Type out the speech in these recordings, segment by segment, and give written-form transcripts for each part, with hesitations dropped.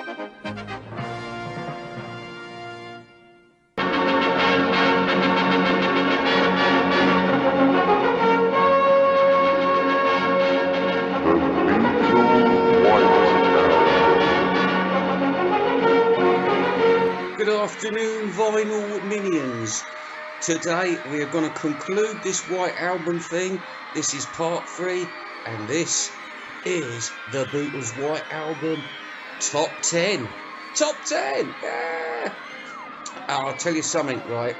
Good afternoon, vinyl minions. Today we are going to conclude this White Album thing. This is part 3, and this is the Beatles White Album Top 10. Top 10! Yeah! I'll tell you something, right?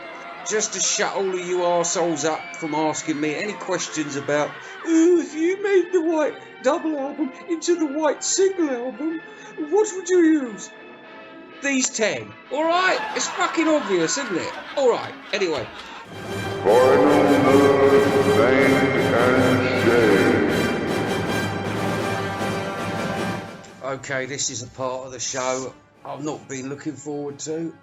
Just to shut all of you arseholes up from asking me any questions about, oh, if you made the White Double Album into the White Single Album, what would you use? These 10. Alright? It's fucking obvious, isn't it? Alright, anyway. Okay, this is a part of the show I've not been looking forward to.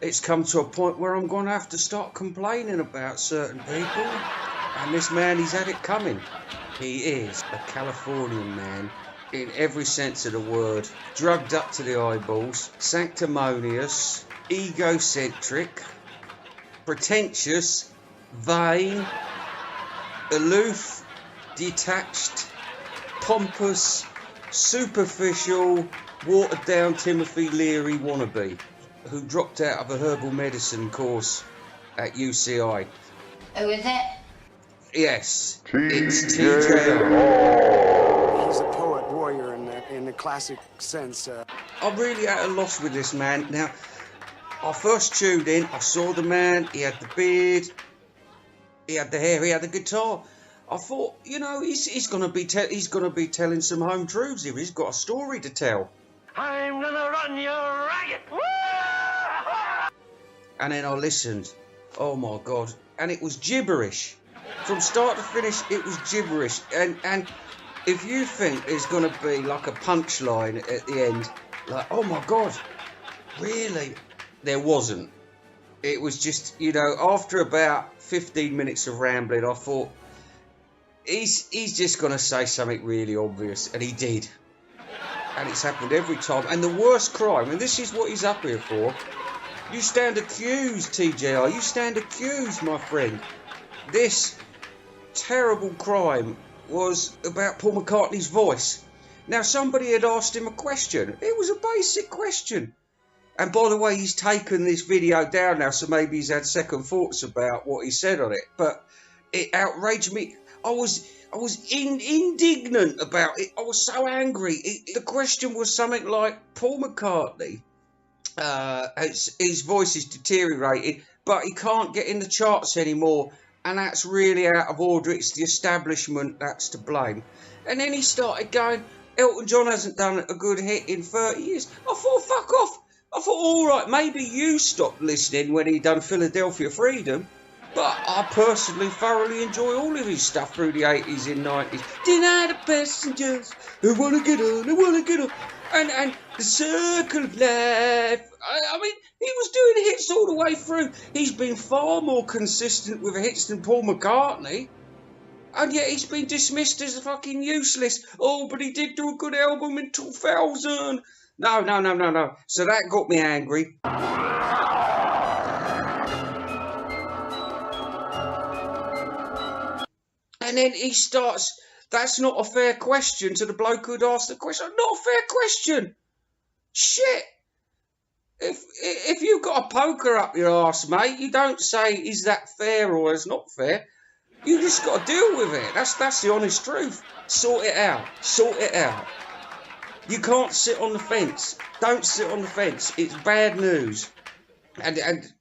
It's come to a point where I'm going to have to start complaining about certain people. And this man, he's had it coming. He is a Californian man. In every sense of the word, drugged up to the eyeballs, sanctimonious, egocentric, pretentious, vain, aloof, detached, pompous, superficial, watered down Timothy Leary wannabe, who dropped out of a herbal medicine course at UCI. Who is it? Yes, it's TJR. He's a poet warrior in the classic sense. I'm really at a loss with this man. Now, I first tuned in, I saw the man, he had the beard, he had the hair, he had the guitar. I thought, you know, he's going to be telling some home truths here. He's got a story to tell. I'm gonna run you ragged. And then I listened. Oh my God. And it was gibberish. From start to finish, it was gibberish. And if you think there's going to be like a punchline at the end, like, oh my God, really? There wasn't. It was just, you know, after about 15 minutes of rambling, I thought, he's just going to say something really obvious. And he did. And it's happened every time. And the worst crime, and this is what he's up here for, you stand accused, TJR. You stand accused, my friend. This terrible crime was about Paul McCartney's voice. Now, somebody had asked him a question. It was a basic question. And by the way, he's taken this video down now, so maybe he's had second thoughts about what he said on it. But it outraged me. I was indignant about it. I was so angry. The question was something like, Paul McCartney, his voice is deteriorated, but he can't get in the charts anymore. And that's really out of order. It's the establishment that's to blame. And then he started going, Elton John hasn't done a good hit in 30 years. I thought, fuck off. I thought, all right, maybe you stopped listening when he done Philadelphia Freedom. But I personally thoroughly enjoy all of his stuff through the 80s and 90s. Deny the passengers who want to get on, who want to get on. And the circle of life. I mean, he was doing hits all the way through. He's been far more consistent with hits than Paul McCartney. And yet he's been dismissed as fucking useless. Oh, but he did do a good album in 2000. No. So that got me angry. And then he starts, that's not a fair question to the bloke who'd asked the question. Not a fair question. Shit. If you've got a poker up your arse, mate, you don't say, is that fair or is not fair? You just got to deal with it. That's the honest truth. Sort it out. Sort it out. You can't sit on the fence. Don't sit on the fence. It's bad news. And the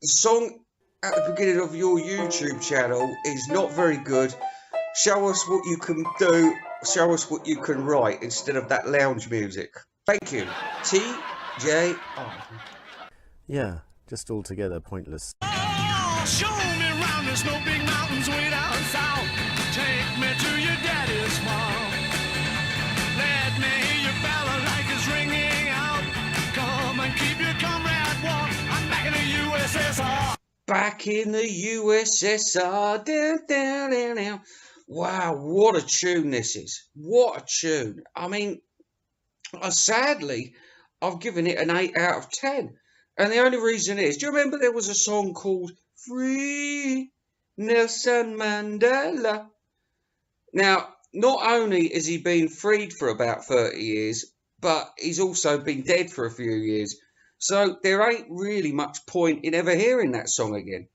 song at the beginning of your YouTube channel is not very good. Show us what you can do. Show us what you can write instead of that lounge music. Thank you. TJR. Yeah, just altogether pointless. Oh, show me round, there's no big mountains way down south. Take me to your daddy's farm. Let me hear your balalaika's ringing out. Come and keep your comrade warm. I'm back in the USSR. Back in the USSR. Down. Wow, what a tune this is. What a tune. I mean, Sadly, I've given it an 8 out of 10. And the only reason is, do you remember there was a song called Free Nelson Mandela? Now, not only has he been freed for about 30 years, but he's also been dead for a few years. So there ain't really much point in ever hearing that song again.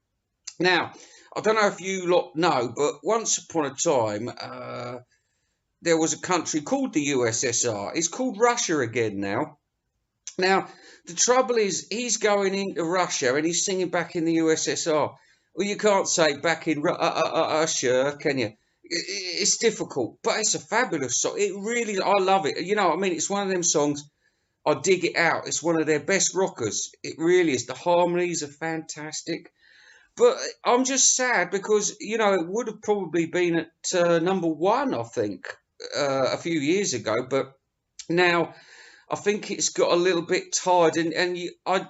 Now, I don't know if you lot know, but once upon a time, there was a country called the USSR. It's called Russia again now. Now, the trouble is, he's going into Russia and he's singing back in the USSR. Well, you can't say back in Russia, can you? It's difficult, but it's a fabulous song. It really, I love it. You know what I mean? It's one of them songs, I dig it out. It's one of their best rockers. It really is. The harmonies are fantastic. But I'm just sad because, you know, it would have probably been at number one, I think, a few years ago. But now I think it's got a little bit tired, and I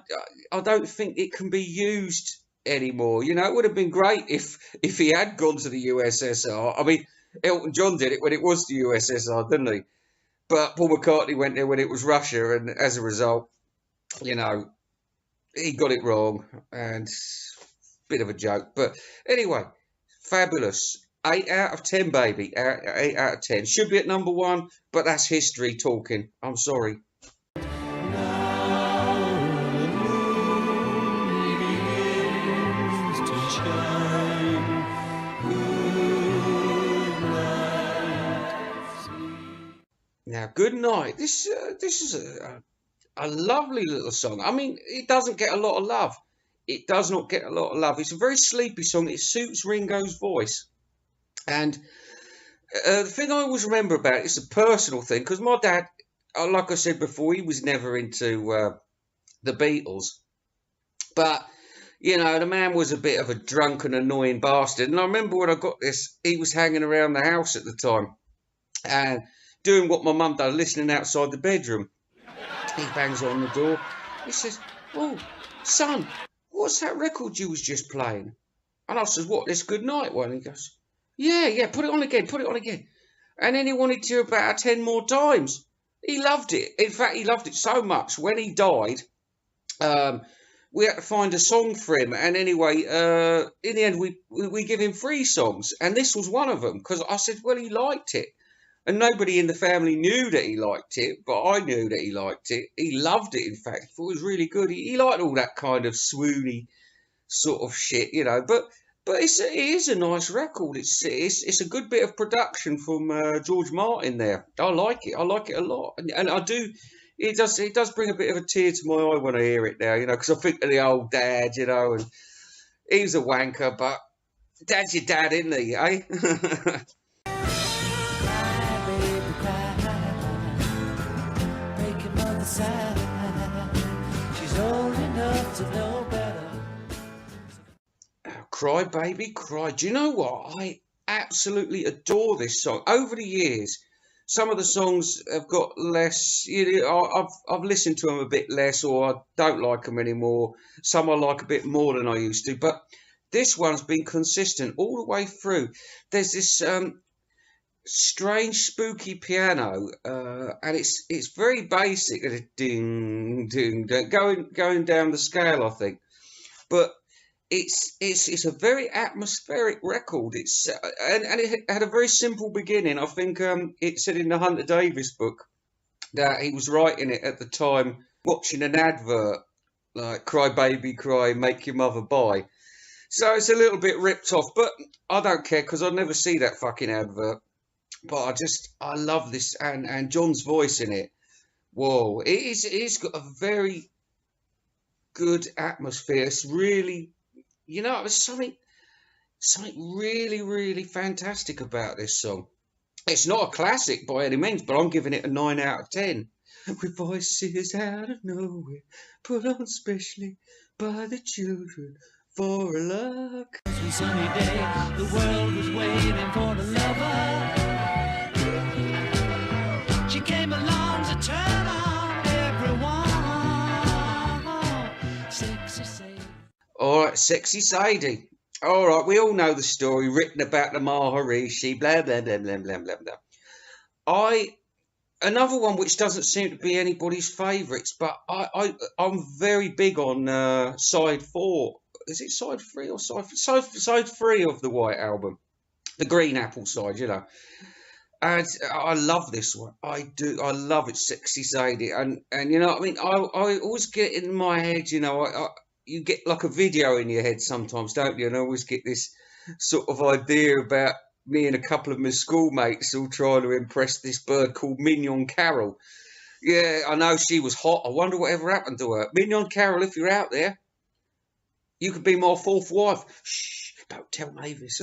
don't think it can be used anymore. You know, it would have been great if he had gone to the USSR. I mean, Elton John did it when it was the USSR, didn't he? But Paul McCartney went there when it was Russia, and as a result, you know, he got it wrong, and bit of a joke. But anyway, fabulous. 8 out of 10, baby. 8 out of 10. Should be at number one, but that's history talking. I'm sorry. Now, good night. This is a lovely little song. I mean, it doesn't get a lot of love. It does not get a lot of love. It's a very sleepy song. It suits Ringo's voice. And the thing I always remember about it is a personal thing, because my dad, like I said before, he was never into the Beatles. But, you know, the man was a bit of a drunken, annoying bastard. And I remember when I got this, he was hanging around the house at the time and doing what my mum does, listening outside the bedroom. He bangs on the door. He says, "Oh, son, what's that record you was just playing?" And I says, "What, this Good Night one?" He goes, yeah, put it on again. And then he wanted to about 10 more times. He loved it. In fact, he loved it so much. When he died, we had to find a song for him. And anyway, in the end, we give him 3 songs. And this was one of them, because I said, well, he liked it. And nobody in the family knew that he liked it, but I knew that he liked it. He loved it, in fact. He thought it was really good. He liked all that kind of swoony sort of shit, you know. But it is a nice record. It's a good bit of production from George Martin there. I like it. I like it a lot. And I do. It does bring a bit of a tear to my eye when I hear it now, you know, because I think of the old dad, you know, and he was a wanker, but dad's your dad, isn't he, eh? She's old enough to know better. Cry, baby, cry. Do you know what? I absolutely adore this song. Over the years, some of the songs have got less. You know, I've listened to them a bit less, or I don't like them anymore. Some I like a bit more than I used to. But this one's been consistent all the way through. There's this strange, spooky piano, and it's very basic. Ding, ding, ding, going down the scale, I think. But it's a very atmospheric record. It's and it had a very simple beginning. I think it said in the Hunter Davis book that he was writing it at the time, watching an advert like "Cry Baby Cry, Make Your Mother Buy." So it's a little bit ripped off, but I don't care because I'll never see that fucking advert. But I love this, and John's voice in it. Whoa, it's got a very good atmosphere. It's really, you know, there's something really, really fantastic about this song. It's not a classic by any means, but I'm giving it a 9 out of 10. With voices out of nowhere, put on specially by the children for a luck. One sunny day, the world was waiting for the lover. She came along to turn on everyone. Sexy Sadie. All right, Sexy Sadie. All right, we all know the story written about the Maharishi, blah, blah, blah, blah, blah, blah, blah. Another one which doesn't seem to be anybody's favourites, but I'm very big on side 4. Is it side 3 or side 3 of the White Album? The Green Apple side, you know. And I love this one. I do. I love it, Sexy Sadie. And you know what I mean? I always get in my head, you know, you get like a video in your head sometimes, don't you? And I always get this sort of idea about me and a couple of my schoolmates all trying to impress this bird called Mignon Carroll. Yeah, I know she was hot. I wonder whatever happened to her. Mignon Carroll, if you're out there, you could be my 4th wife. Shh, don't tell Mavis.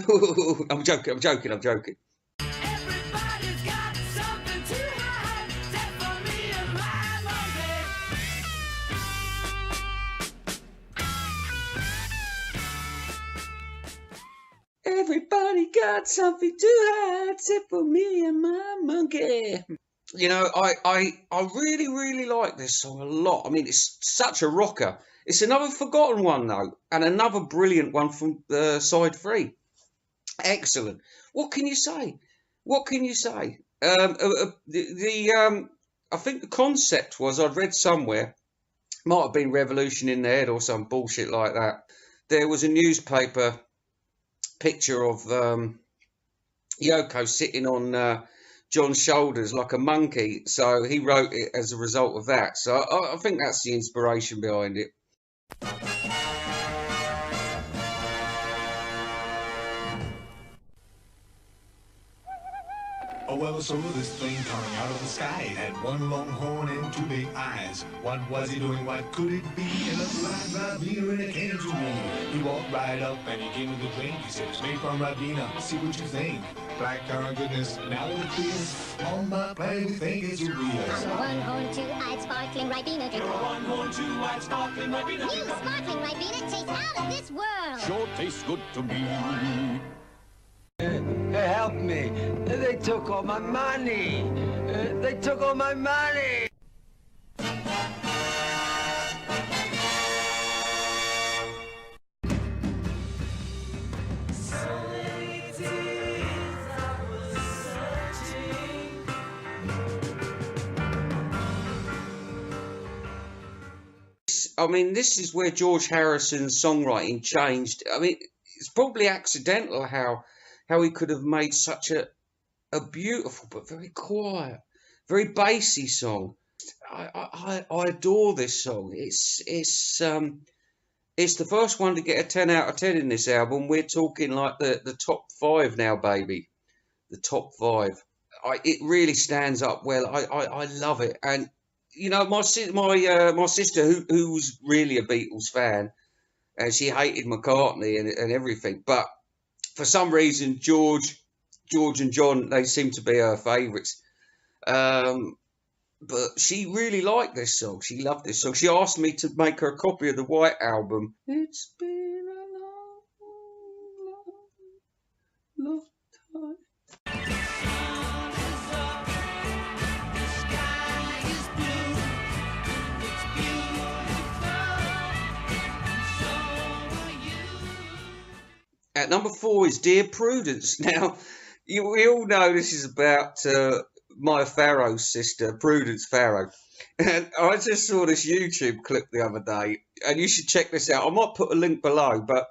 I'm joking. Everybody's got something to hide, except for me and my monkey. Everybody got something to hide, except for me and my monkey. You know, I really like this song a lot. I mean, it's such a rocker. It's another forgotten one, though, and another brilliant one from side 3. Excellent. What can you say? I think the concept was, I'd read somewhere, might have been Revolution in the Head or some bullshit like that. There was a newspaper picture of Yoko sitting on John's shoulders like a monkey, so he wrote it as a result of that. So I think that's the inspiration behind it. Oh, well, so this thing coming out of the sky had one long horn and 2 big eyes. What was he doing? What could it be? And a blind Rabina, and it came to me. He walked right up and he gave me the drink. He said, it's made from Rabina. See what you think. Black currant goodness, now it appears. On my planet, we think it's real. I'm a one-horn, two-eyed, sparkling Ribena drinker. You're a one-horn, two-eyed, sparkling Ribena New drinker. sparkling Ribena tastes out of this world. Sure tastes good to me. Help me. They took all my money. They took all my money. I mean, this is where George Harrison's songwriting changed. I mean, it's probably accidental how he could have made such a beautiful but very quiet, very bassy song. I adore this song. It's the first one to get a 10 out of 10 in this album. We're talking like the top 5 now, baby. The top 5. It really stands up well. I love it. And you know, my sister, who was really a Beatles fan, and she hated McCartney and everything, but for some reason George and John, they seem to be her favourites. But she really liked this song. She loved this song. She asked me to make her a copy of the White Album. It's been a long time. At number 4 is Dear Prudence. Now, we all know this is about Maya Farrow's sister, Prudence Farrow. And I just saw this YouTube clip the other day, and you should check this out. I might put a link below, but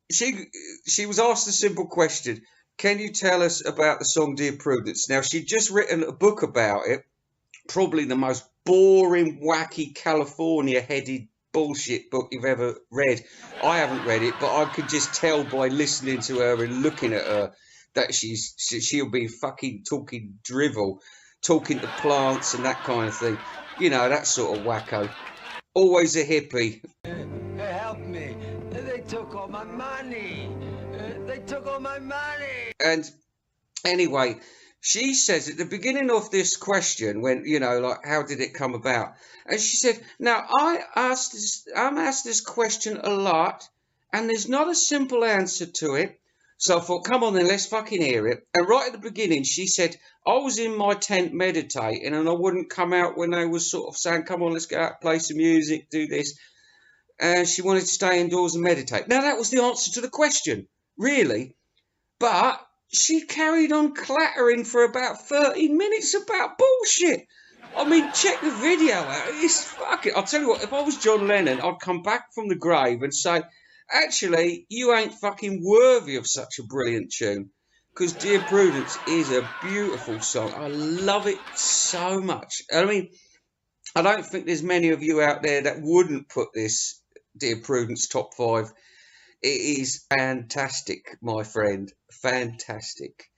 she was asked a simple question. Can you tell us about the song Dear Prudence? Now, she'd just written a book about it, probably the most boring, wacky, California-headed bullshit book you've ever read. I haven't read it, but I could just tell by listening to her and looking at her that she'll be fucking talking drivel, talking to plants and that kind of thing. You know, that sort of wacko. Always a hippie. Help me. They took all my money. They took all my money. And anyway, she says at the beginning of this question, when, you know, like, how did it come about? And she said, now, I'm asked this question a lot, and there's not a simple answer to it. So I thought, come on then, let's fucking hear it. And right at the beginning, she said, I was in my tent meditating, and I wouldn't come out when they was sort of saying, come on, let's go out, play some music, do this. And she wanted to stay indoors and meditate. Now, that was the answer to the question, really. But she carried on clattering for about 30 minutes about bullshit. I mean, check the video out. It's fucking... I'll tell you what, if I was John Lennon, I'd come back from the grave and say, actually, you ain't fucking worthy of such a brilliant tune. Because Dear Prudence is a beautiful song. I love it so much. I mean, I don't think there's many of you out there that wouldn't put this Dear Prudence top 5. It is fantastic, my friend. Fantastic.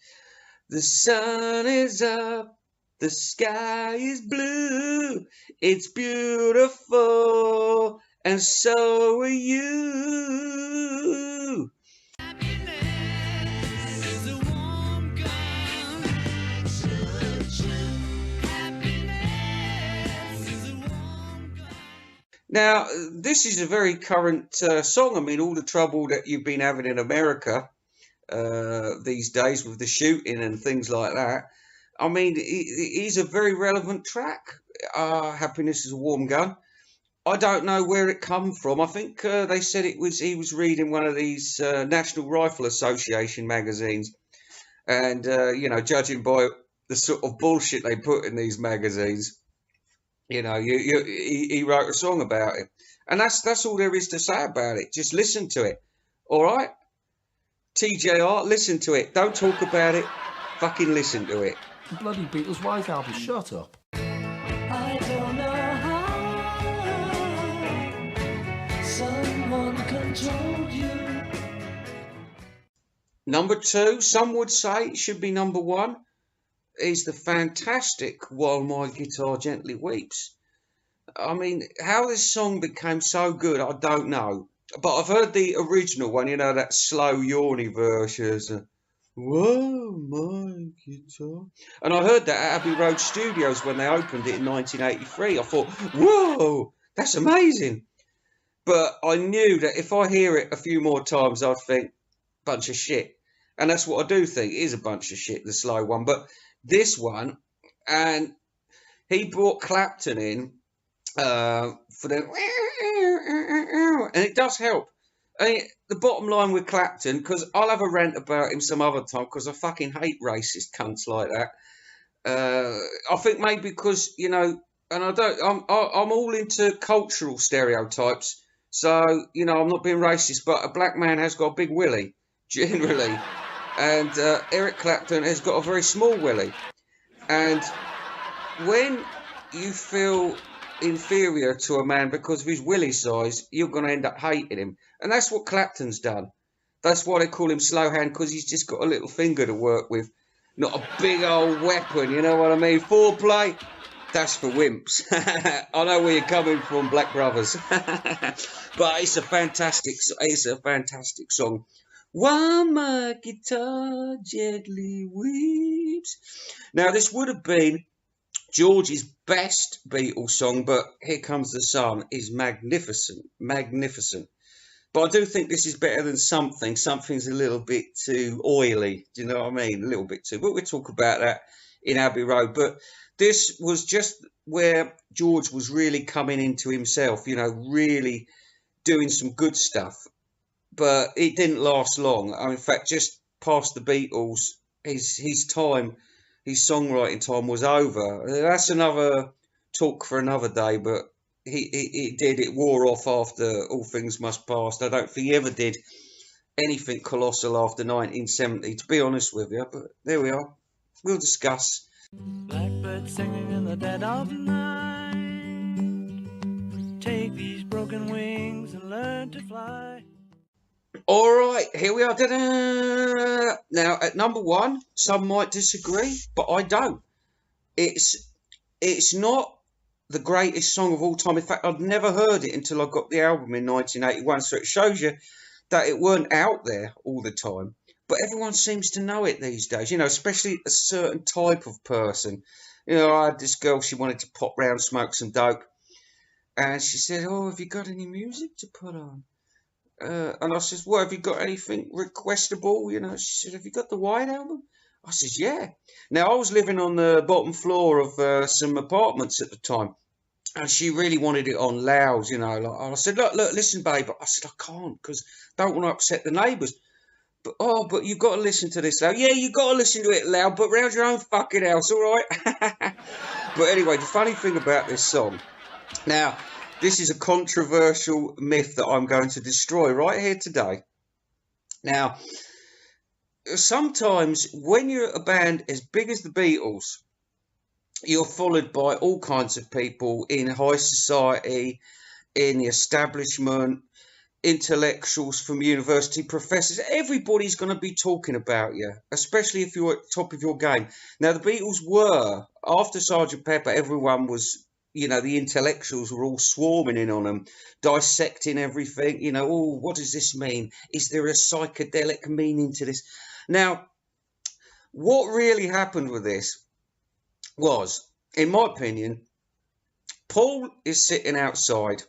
The sun is up. The sky is blue, it's beautiful, and so are you. Happiness is a warm gun. Happiness is a warm gun. Now, this is a very current song. I mean, all the trouble that you've been having in America these days with the shooting and things like that. I mean, it is a very relevant track. Happiness is a warm gun. I don't know where it come from. I think they said he was reading one of these National Rifle Association magazines, and judging by the sort of bullshit they put in these magazines, he wrote a song about it, and that's all there is to say about it. Just listen to it, all right? TJR, listen to it. Don't talk about it. Fucking listen to it. Bloody Beatles White Album, shut up. I don't know how someone controlled you. Number 2, some would say it should be number 1, is the fantastic While My Guitar Gently Weeps. I mean, how this song became so good, I don't know. But I've heard the original one, that slow, yawny version. Whoa, my guitar. And I heard that at Abbey Road Studios when they opened it in 1983. I thought, whoa, that's amazing. But I knew that if I hear it a few more times, I'd think, bunch of shit. And that's what I do think. It is a bunch of shit, the slow one. But this one, and he brought Clapton in for the... And it does help. I mean, the bottom line with Clapton, because I'll have a rant about him some other time, because I fucking hate racist cunts like that. I think maybe because, and I'm all into cultural stereotypes. So, I'm not being racist, but a black man has got a big willy, generally. And Eric Clapton has got a very small willy. And when you feel inferior to a man because of his willy size, you're going to end up hating him. And that's what Clapton's done. That's why they call him slow hand, because he's just got a little finger to work with, not a big old weapon, you know what I mean? Foreplay, that's for wimps. I know where you're coming from, Black Brothers. But it's a fantastic song. While my guitar gently weeps. Now, this would have been George's best Beatles song, but Here Comes the Sun is magnificent, magnificent. But I do think this is better than Something. Something's a little bit too oily, do you know what I mean? A little bit too. But we'll talk about that in Abbey Road. But this was just where George was really coming into himself, really doing some good stuff. But it didn't last long. In fact, just past the Beatles, his time, his songwriting time was over. That's another talk for another day, but it wore off after All Things Must Pass. I don't think he ever did anything colossal after 1970, to be honest with you, but there we are. We'll discuss. Blackbird singing in the dead of night. Take these broken wings and learn to fly. All right, here we are. Ta-da! Now, at number 1, some might disagree, but I don't. It's not the greatest song of all time. In fact, I'd never heard it until I got the album in 1981. So it shows you that it weren't out there all the time. But everyone seems to know it these days, especially a certain type of person. I had this girl, she wanted to pop round, smoke some dope. And she said, oh, have you got any music to put on? And I said, well, have you got anything requestable? She said, have you got the White Album? I said, yeah. Now, I was living on the bottom floor of some apartments at the time, and she really wanted it on loud, I said, look, listen, babe. I said, I can't, because I don't want to upset the neighbours. but you've got to listen to this loud. Yeah, you've got to listen to it loud, but round your own fucking house, all right? But anyway, the funny thing about this song, now, this is a controversial myth that I'm going to destroy right here today. Now, sometimes when you're a band as big as the Beatles, you're followed by all kinds of people in high society, in the establishment, intellectuals from university, professors. Everybody's going to be talking about you, especially if you're at the top of your game. Now, the Beatles were, after Sgt. Pepper, everyone was, you know, the intellectuals were all swarming in on them, dissecting everything. You know, oh, what does this mean? Is there a psychedelic meaning to this? Now, what really happened with this was, in my opinion, Paul is sitting outside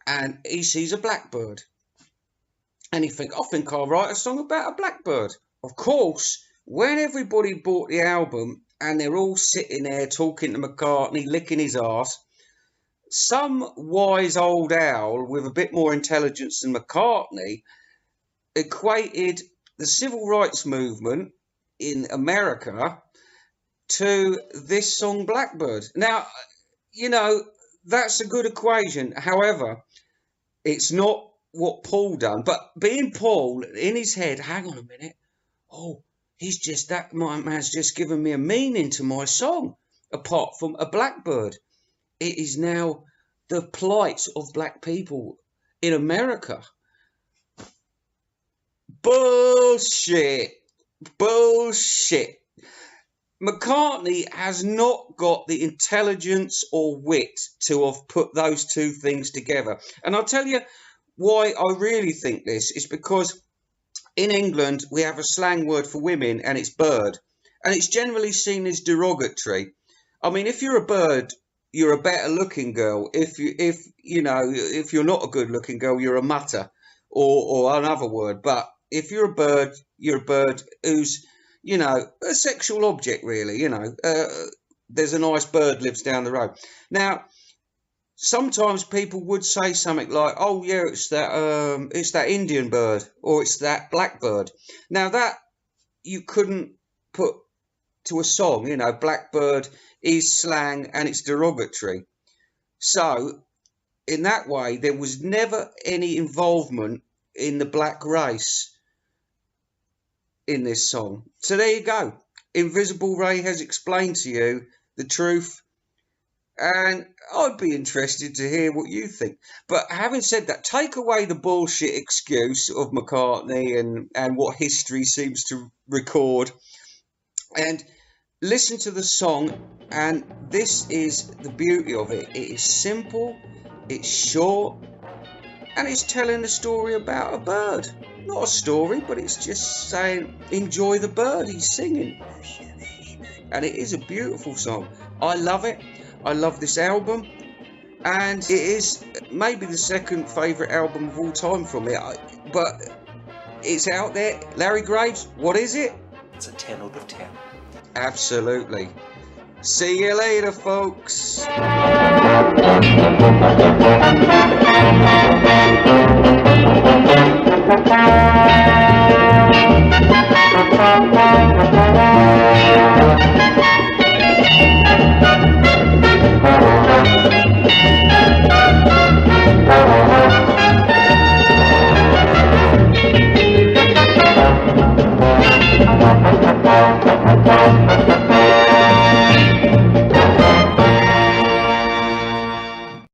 and he sees a blackbird. And he thinks, I think I'll write a song about a blackbird. Of course, when everybody bought the album and they're all sitting there talking to McCartney, licking his arse, some wise old owl with a bit more intelligence than McCartney equated the civil rights movement in America to this song Blackbird. Now, you know, that's a good equation. However, it's not what Paul done. But being Paul, in his head, hang on a minute. Oh, my man's just given me a meaning to my song, apart from a blackbird. It is now the plight of black people in America. Bullshit. Bullshit. McCartney has not got the intelligence or wit to have put those two things together. And I'll tell you why I really think this is because in England we have a slang word for women and it's bird. And it's generally seen as derogatory. I mean, if you're a bird, you're a better looking girl. If you're not a good looking girl, you're a mutter or another word. But if you're a bird who's, you know, a sexual object, really, you know. There's a nice bird lives down the road. Now, sometimes people would say something like, oh, yeah, it's that Indian bird or it's that blackbird. Now, that you couldn't put to a song, you know, blackbird is slang and it's derogatory. So, in that way, there was never any involvement in the black race in this song. So there you go. Invisible Ray has explained to you the truth, and I'd be interested to hear what you think. But having said that, take away the bullshit excuse of McCartney and what history seems to record, and listen to the song. And this is the beauty of it. It is simple, it's short, and it's telling a story about a bird. Not a story, but it's just saying, enjoy the bird, he's singing. And it is a beautiful song. I love it. I love this album. And it is maybe the second favourite album of all time from me. But it's out there. Larry Graves, what is it? It's a 10 out of 10. Absolutely. See you later, folks. Thank you.